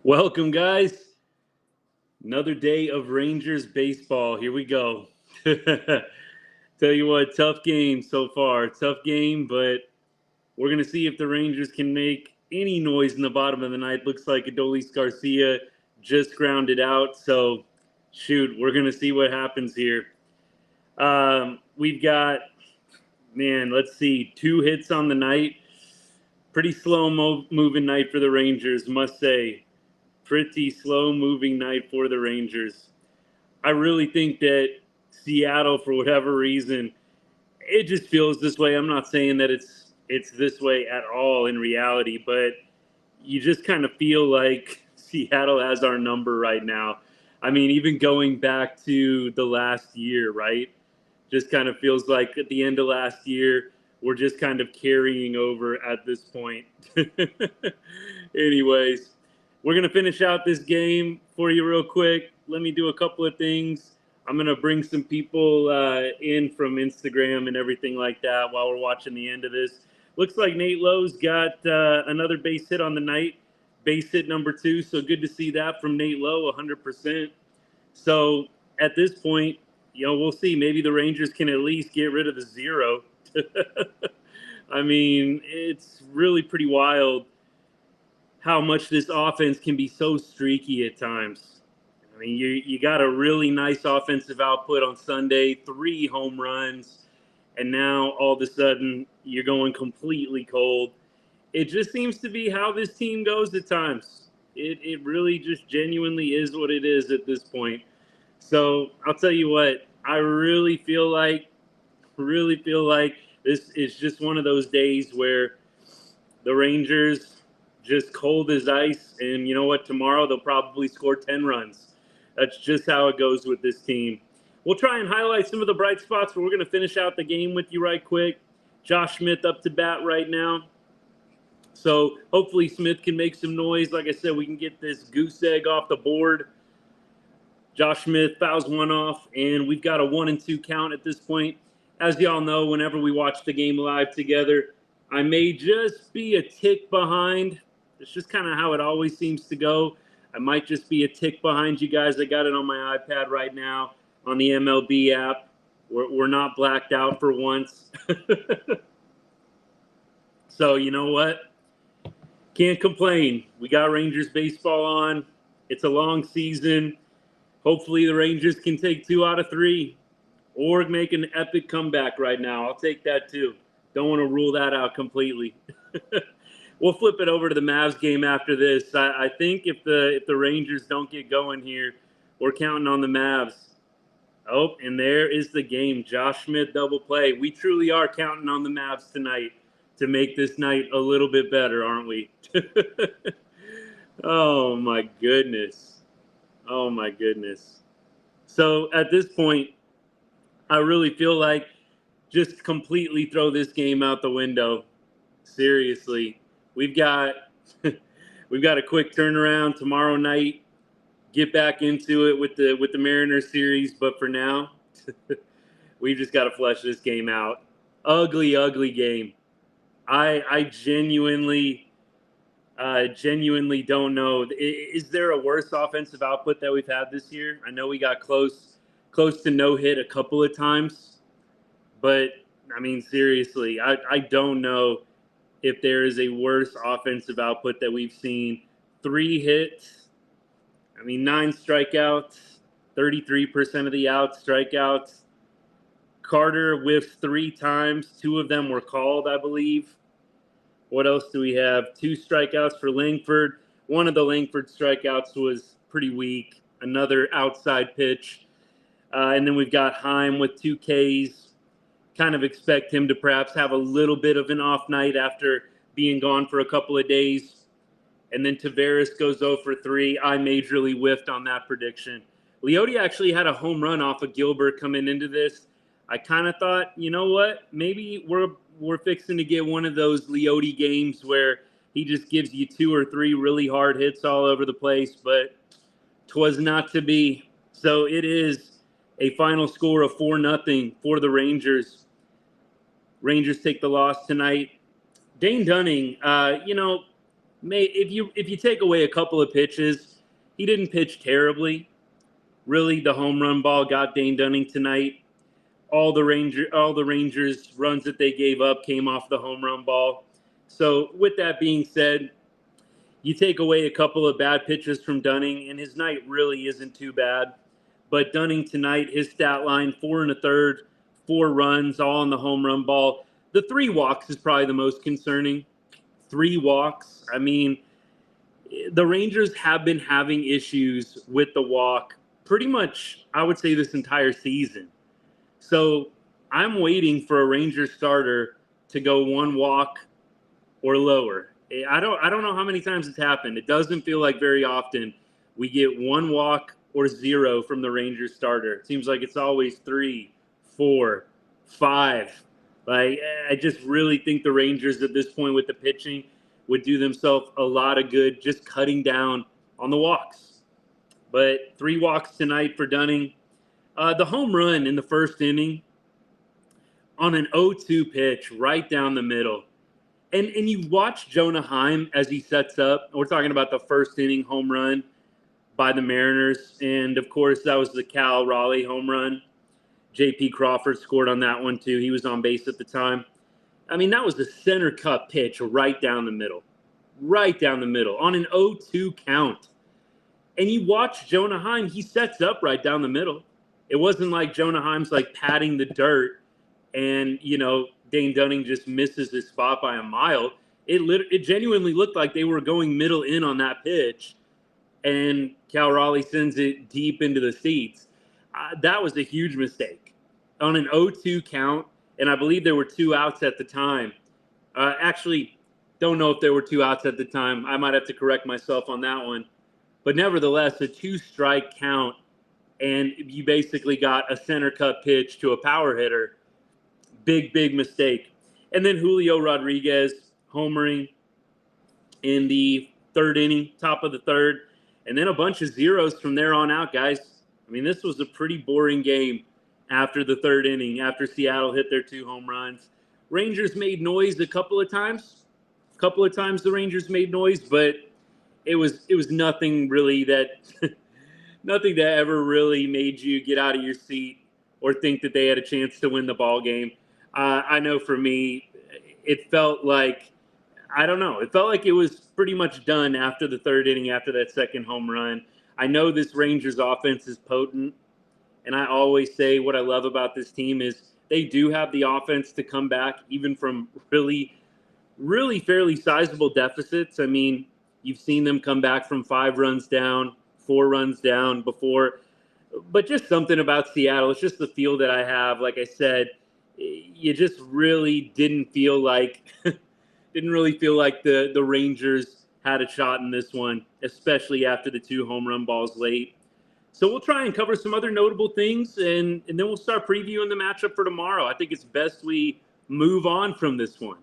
Welcome, guys. Another day of Rangers baseball. Here we go. Tell you what, tough game so far. Tough game, but we're going to see if the Rangers can make any noise in the bottom of the ninth. Looks like Adolis Garcia just grounded out. So, shoot, we're going to see what happens here. We've got, let's see, 2 hits on the night. Pretty slow moving night for the Rangers, must say. Pretty slow-moving night for the Rangers. I really think that Seattle, for whatever reason, it just feels this way. I'm not saying that it's this way at all in reality, but you just kind of feel like Seattle has our number right now. I mean, even going back to the last year, right? Just kind of feels like at the end of last year, we're just kind of carrying over at this point. Anyways, we're going to finish out this game for you real quick. Let me do a couple of things. I'm going to bring some people in from Instagram and everything like that while we're watching the end of this. Looks like Nate Lowe's got another base hit on the night, base hit number 2. So good to see that from Nate Lowe, 100%. So at this point, we'll see. Maybe the Rangers can at least get rid of the 0. I mean, it's really pretty wild how much this offense can be so streaky at times. I mean, you got a really nice offensive output on Sunday, 3 home runs, and now all of a sudden you're going completely cold. It just seems to be how this team goes at times. It really just genuinely is what it is at this point. So I'll tell you what, I really feel like this is just one of those days where the Rangers just cold as ice, and you know what? Tomorrow they'll probably score 10 runs. That's just how it goes with this team. We'll try and highlight some of the bright spots, but we're going to finish out the game with you right quick. Josh Smith up to bat right now. So hopefully Smith can make some noise. Like I said, we can get this goose egg off the board. Josh Smith fouls one off, and we've got a 1-2 count at this point. As y'all know, whenever we watch the game live together, I may just be a tick behind. It's just kind of how it always seems to go. I might just be a tick behind you guys. I got it on my iPad right now on the MLB app. We're not blacked out for once. So you know what? Can't complain. We got Rangers baseball on. It's a long season. Hopefully the Rangers can take 2 out of 3 or make an epic comeback right now. I'll take that too. Don't want to rule that out completely. We'll flip it over to the Mavs game after this. I think if the Rangers don't get going here, we're counting on the Mavs. Oh, and there is the game. Josh Smith double play. We truly are counting on the Mavs tonight to make this night a little bit better, aren't we? Oh, my goodness. Oh, my goodness. So at this point, I really feel like just completely throw this game out the window. Seriously. We've got a quick turnaround tomorrow night. Get back into it with the Mariners series, but for now, we just got to flush this game out. Ugly, ugly game. I genuinely don't know. Is there a worse offensive output that we've had this year? I know we got close to no hit a couple of times, but I mean, seriously, I don't know if there is a worse offensive output that we've seen. 3 hits, 9 strikeouts, 33% of the outs, strikeouts. Carter whiffed 3 times. 2 of them were called, I believe. What else do we have? 2 strikeouts for Langford. One of the Langford strikeouts was pretty weak. Another outside pitch. And then we've got Heim with 2 Ks. Kind of expect him to perhaps have a little bit of an off night after being gone for a couple of days. And then Taveras goes 0 for 3. I majorly whiffed on that prediction. Leote actually had a home run off of Gilbert coming into this. I kind of thought, you know what? Maybe we're fixing to get one of those Leote games where he just gives you 2 or 3 really hard hits all over the place, but 'twas not to be. So it is a final score of 4-0 for the Rangers. Rangers take the loss tonight. Dane Dunning, if you take away a couple of pitches, he didn't pitch terribly. Really, the home run ball got Dane Dunning tonight. All the Rangers runs that they gave up came off the home run ball. So with that being said, you take away a couple of bad pitches from Dunning, and his night really isn't too bad. But Dunning tonight, his stat line, 4 1/3, 4 runs, all on the home run ball. The 3 walks is probably the most concerning. 3 walks. I mean, the Rangers have been having issues with the walk pretty much, I would say, this entire season. So I'm waiting for a Rangers starter to go 1 walk or lower. I don't know how many times it's happened. It doesn't feel like very often we get 1 walk or 0 from the Rangers starter. It seems like it's always 3, 4, 5. Like, I just really think the Rangers at this point with the pitching would do themselves a lot of good just cutting down on the walks. But 3 walks tonight for Dunning. The home run in the first inning on an 0-2 pitch right down the middle. And you watch Jonah Heim as he sets up. We're talking about the first inning home run by the Mariners. And, of course, that was the Cal Raleigh home run. J.P. Crawford scored on that one, too. He was on base at the time. I mean, that was a center cut pitch right down the middle. Right down the middle on an 0-2 count. And you watch Jonah Heim, he sets up right down the middle. It wasn't like Jonah Heim's like patting the dirt and, Dane Dunning just misses his spot by a mile. It genuinely looked like they were going middle in on that pitch, and Cal Raleigh sends it deep into the seats. That was a huge mistake. On an 0-2 count, and I believe there were 2 outs at the time. Actually, don't know if there were 2 outs at the time. I might have to correct myself on that one. But nevertheless, a 2-strike count, and you basically got a center cut pitch to a power hitter. Big mistake. And then Julio Rodriguez homering in the 3rd inning, top of the 3rd. And then a bunch of zeros from there on out, guys. I mean, this was a pretty boring game after the 3rd inning, after Seattle hit their 2 home runs. Rangers made noise a couple of times. The Rangers made noise, but it was nothing really nothing that ever really made you get out of your seat or think that they had a chance to win the ball game. I know for me, it felt like, I don't know, it felt like it was pretty much done after the 3rd inning, after that 2nd home run. I know this Rangers offense is potent, and I always say what I love about this team is they do have the offense to come back even from really, really fairly sizable deficits. I mean, you've seen them come back from 5 runs down, 4 runs down before. But just something about Seattle, it's just the feel that I have. Like I said, you just really didn't feel like the Rangers had a shot in this one, especially after the 2 home run balls late. So we'll try and cover some other notable things, and then we'll start previewing the matchup for tomorrow. I think it's best we move on from this one.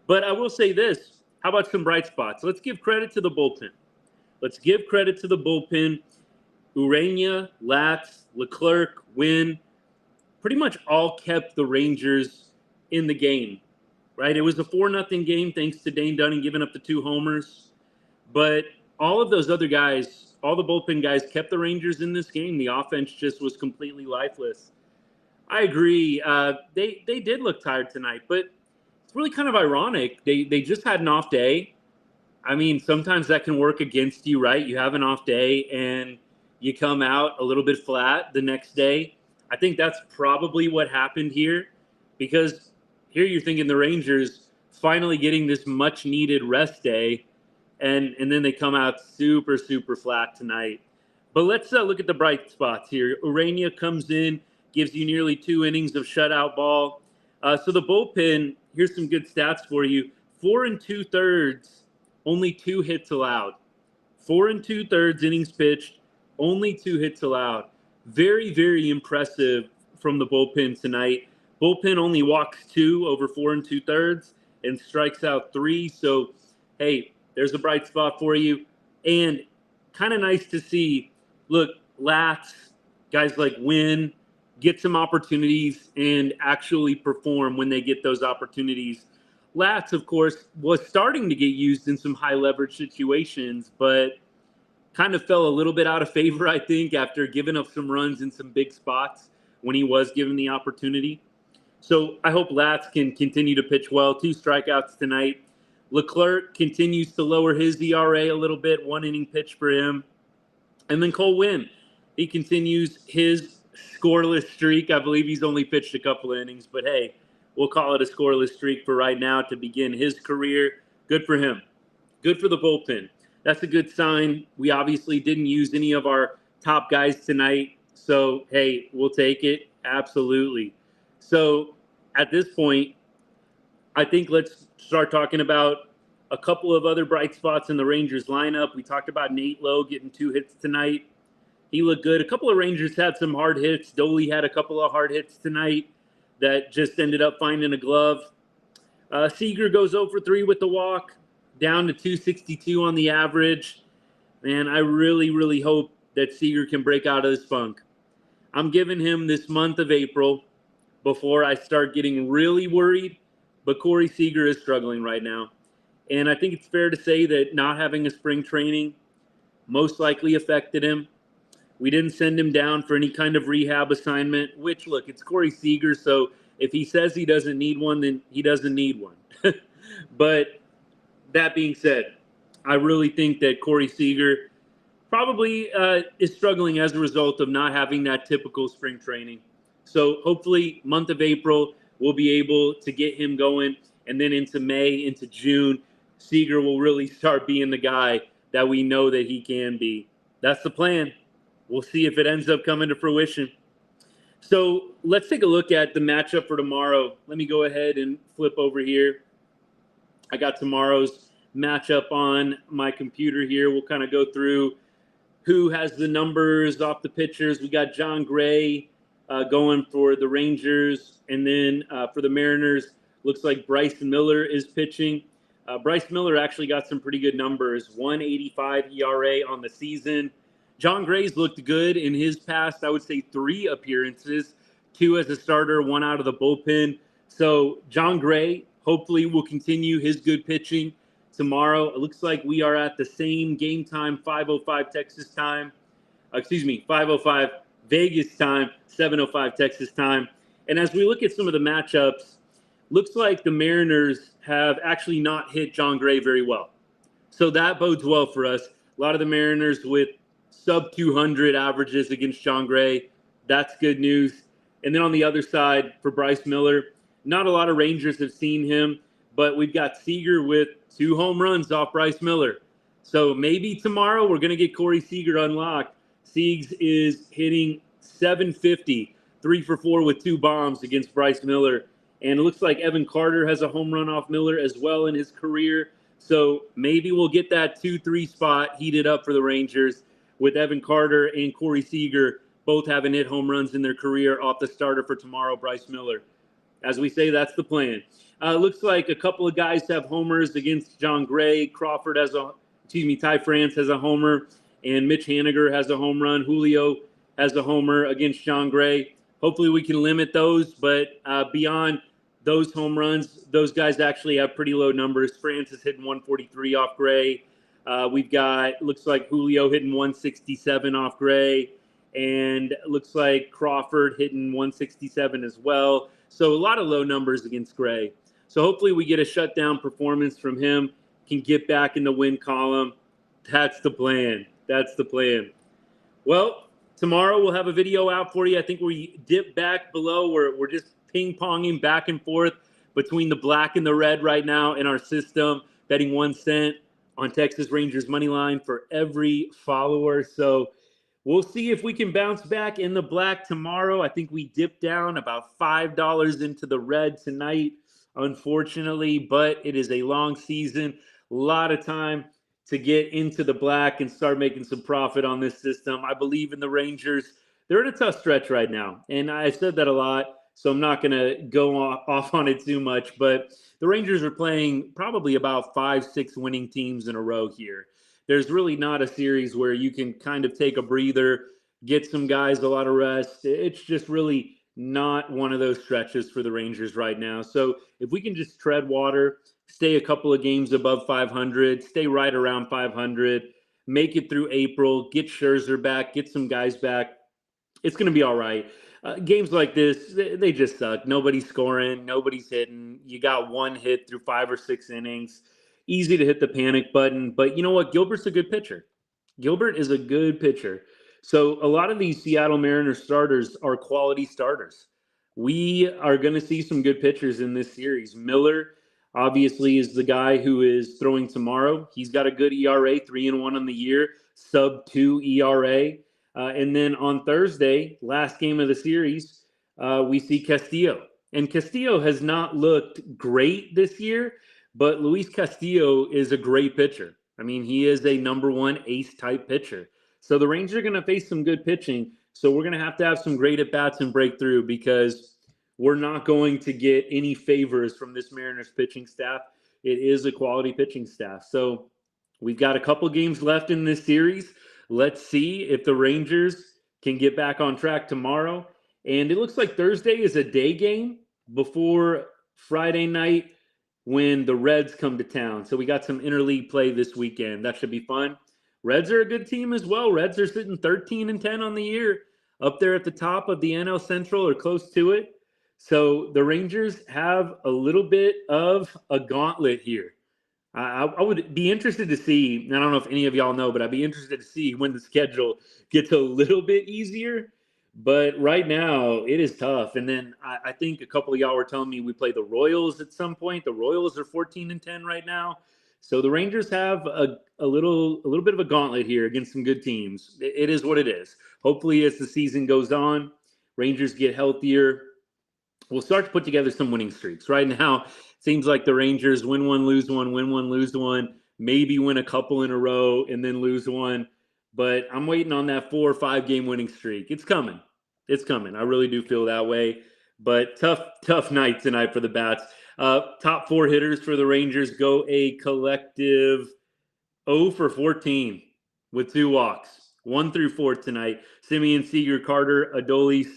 But I will say this. How about some bright spots? Let's give credit to the bullpen. Urena, Latz, Leclerc, Wynn, pretty much all kept the Rangers in the game, right? It was a 4-0 game thanks to Dane Dunning giving up the 2 homers. But all of those other guys, all the bullpen guys, kept the Rangers in this game. The offense just was completely lifeless. I agree. They did look tired tonight, but it's really kind of ironic. They just had an off day. I mean, sometimes that can work against you, right? You have an off day and you come out a little bit flat the next day. I think that's probably what happened here, because here you're thinking the Rangers finally getting this much-needed rest day, and then they come out super, super flat tonight. But let's look at the bright spots here. Urena comes in, gives you nearly 2 innings of shutout ball. So the bullpen, here's some good stats for you. 4 2/3, only 2 hits allowed. 4 2/3 innings pitched, only 2 hits allowed. Very, very impressive from the bullpen tonight. Bullpen only walks 2 over 4 2/3 and strikes out 3. So, hey, there's a bright spot for you. And kind of nice to see, look, Latz, guys like Wynn, get some opportunities and actually perform when they get those opportunities. Latz, of course, was starting to get used in some high leverage situations, but kind of fell a little bit out of favor, I think, after giving up some runs in some big spots when he was given the opportunity. So I hope Latz can continue to pitch well. 2 strikeouts tonight. Leclerc continues to lower his ERA a little bit, 1 inning pitch for him. And then Cole Winn, he continues his scoreless streak. I believe he's only pitched a couple of innings, but hey, we'll call it a scoreless streak for right now to begin his career. Good for him. Good for the bullpen. That's a good sign. We obviously didn't use any of our top guys tonight. So, hey, we'll take it. Absolutely. So, at this point, I think let's start talking about a couple of other bright spots in the Rangers lineup. We talked about Nate Lowe getting 2 hits tonight. He looked good. A couple of Rangers had some hard hits. Doley had a couple of hard hits tonight that just ended up finding a glove. Seager goes 0 for 3 with the walk, down to 262 on the average. Man, I really, really hope that Seager can break out of this funk. I'm giving him this month of April before I start getting really worried, but Corey Seager is struggling right now. And I think it's fair to say that not having a spring training most likely affected him. We didn't send him down for any kind of rehab assignment, which, look, it's Corey Seager, so if he says he doesn't need one, then he doesn't need one. But that being said, I really think that Corey Seager probably is struggling as a result of not having that typical spring training. So hopefully month of April, we'll be able to get him going. And then into May, into June, Seager will really start being the guy that we know that he can be. That's the plan. We'll see if it ends up coming to fruition. So let's take a look at the matchup for tomorrow. Let me go ahead and flip over here. I got tomorrow's matchup on my computer here. We'll kind of go through who has the numbers off the pitchers. We got John Gray going for the Rangers. And then for the Mariners, looks like Bryce Miller is pitching. Bryce Miller actually got some pretty good numbers, 1.85 ERA on the season. John Gray's looked good in his past, I would say, 3 appearances, 2 as a starter, 1 out of the bullpen. So John Gray hopefully will continue his good pitching tomorrow. It looks like we are at the same game time, 5:05 Texas time. 5:05 Vegas time, 7:05 Texas time. And as we look at some of the matchups, looks like the Mariners have actually not hit John Gray very well. So that bodes well for us. A lot of the Mariners with sub 200 averages against John Gray. That's good news. And then on the other side for Bryce Miller, not a lot of Rangers have seen him, but we've got Seager with 2 home runs off Bryce Miller. So maybe tomorrow we're going to get Corey Seager unlocked. Siegs is hitting 750, 3 for 4 with 2 bombs against Bryce Miller. And it looks like Evan Carter has a home run off Miller as well in his career. So maybe we'll get that 2-3 spot heated up for the Rangers with Evan Carter and Corey Seager both having hit home runs in their career off the starter for tomorrow, Bryce Miller. As we say, that's the plan. Looks like a couple of guys have homers against John Gray. Ty France has a homer, and Mitch Haniger has a home run. Julio has a homer against John Gray. Hopefully we can limit those, but beyond those home runs, those guys actually have pretty low numbers. France is hitting 143 off Gray. We've got, looks like Julio hitting 167 off Gray, and it looks like Crawford hitting 167 as well. So a lot of low numbers against Gray. So hopefully we get a shutdown performance from him, can get back in the win column. That's the plan. That's the plan. Well, tomorrow we'll have a video out for you. I think we dip back below. We're just ping-ponging back and forth between the black and the red right now in our system, betting 1 cent on Texas Rangers money line for every follower. So we'll see if we can bounce back in the black tomorrow. I think we dipped down about $5 into the red tonight, unfortunately, but it is a long season, a lot of time to get into the black and start making some profit on this system. I believe in the Rangers. They're in a tough stretch right now, and I said that a lot, so I'm not going to go off on it too much, but the Rangers are playing probably about 5-6 winning teams in a row here. There's really not a series where you can kind of take a breather, get some guys a lot of rest. It's just really not one of those stretches for the Rangers right now. So if we can just tread water, stay a couple of games above 500, stay right around 500, make it through April, get Scherzer back, get some guys back, it's going to be all right. Games like this, they just suck. Nobody's scoring, nobody's hitting. You got one hit through 5 or 6 innings. Easy to hit the panic button. But you know what? Gilbert's a good pitcher. Gilbert is a good pitcher. So a lot of these Seattle Mariners starters are quality starters. We are going to see some good pitchers in this series. Miller, obviously, is the guy who is throwing tomorrow. He's got a good ERA, 3-1 on the year, sub-2 ERA. And then on Thursday, last game of the series, we see Castillo. And Castillo has not looked great this year, but Luis Castillo is a great pitcher. I mean, he is a number one ace type pitcher. So the Rangers are going to face some good pitching. So we're going to have some great at-bats and breakthrough because we're not going to get any favors from this Mariners pitching staff. It is a quality pitching staff. So we've got a couple games left in this series. Let's see if the Rangers can get back on track tomorrow. And it looks like Thursday is a day game before Friday night when the Reds come to town. So we got some interleague play this weekend. That should be fun. Reds are a good team as well. Reds are sitting 13-10 on the year, up there at the top of the NL Central or close to it. So the Rangers have a little bit of a gauntlet here. I would be interested to see, and I don't know if any of y'all know, but I'd be interested to see when the schedule gets a little bit easier. But right now, it is tough. And then I think a couple of y'all were telling me we play the Royals at some point. The Royals are 14-10 right now. So the Rangers have a little bit of a gauntlet here against some good teams. It is what it is. Hopefully, as the season goes on, Rangers get healthier. We'll start to put together some winning streaks. Right now, it seems like the Rangers win one, lose one, win one, lose one, maybe win a couple in a row and then lose one. But I'm waiting on that 4 or 5 game winning streak. It's coming. It's coming. I really do feel that way. But tough night tonight for the Bats. Top 4 hitters for the Rangers go a collective 0 for 14 with 2 walks. 1 through 4 tonight. Semien, Seager, Carter, Adolis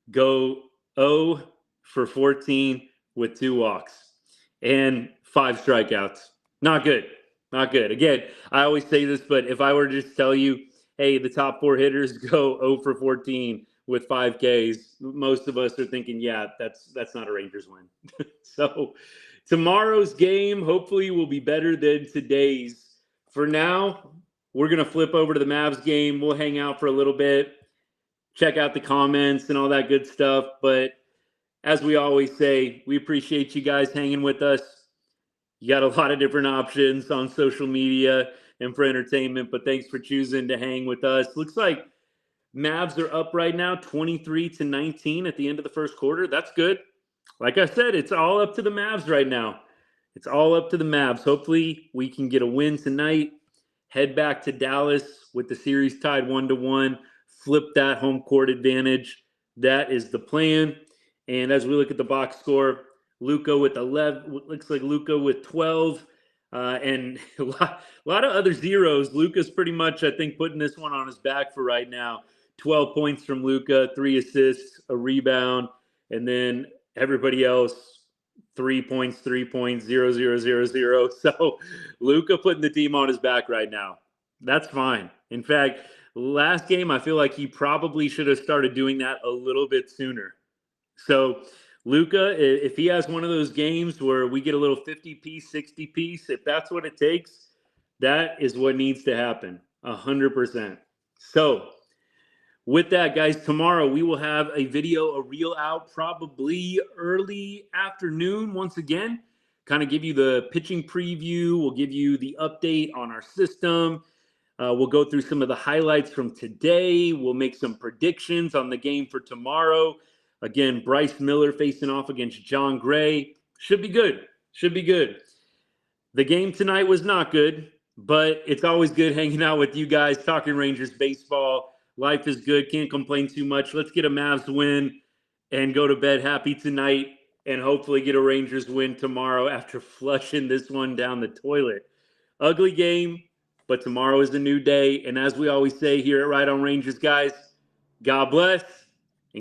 go 0 for 14 with 2 walks and 5 strikeouts. Not good. Not good. Again, I always say this, but if I were to just tell you, hey, the top 4 hitters go 0 for 14 with 5 Ks, most of us are thinking, yeah, that's not a Rangers win. So tomorrow's game hopefully will be better than today's. For now, we're going to flip over to the Mavs game. We'll hang out for a little bit, check out the comments and all that good stuff. But as we always say, we appreciate you guys hanging with us. You got a lot of different options on social media and for entertainment, but thanks for choosing to hang with us. Looks like Mavs are up right now, 23-19 at the end of the first quarter. That's good. Like I said, it's all up to the Mavs right now. It's all up to the Mavs. Hopefully we can get a win tonight, head back to Dallas with the series tied 1-1, flip that home court advantage. That is the plan. And as we look at the box score, Luka with 11, looks like Luka with 12, and a lot of other zeros. Luka's pretty much, I think, putting this one on his back for right now. 12 points from Luka, 3 assists, a rebound, and then everybody else, 3 points, 3 points, 0, 0, 0, 0. So Luka putting the team on his back right now. That's fine. In fact, last game, I feel like he probably should have started doing that a little bit sooner. So Luka, if he has one of those games where we get a little 50-piece, 60-piece, if that's what it takes, that is what needs to happen, 100%. So with that, guys, tomorrow we will have a reel out probably early afternoon once again, kind of give you the pitching preview. We'll give you the update on our system. We'll go through some of the highlights from today. We'll make some predictions on the game for tomorrow. Again, Bryce Miller facing off against John Gray. Should be good. Should be good. The game tonight was not good, but it's always good hanging out with you guys, talking Rangers baseball. Life is good. Can't complain too much. Let's get a Mavs win and go to bed happy tonight and hopefully get a Rangers win tomorrow after flushing this one down the toilet. Ugly game, but tomorrow is a new day. And as we always say here at Right on Rangers, guys, God bless.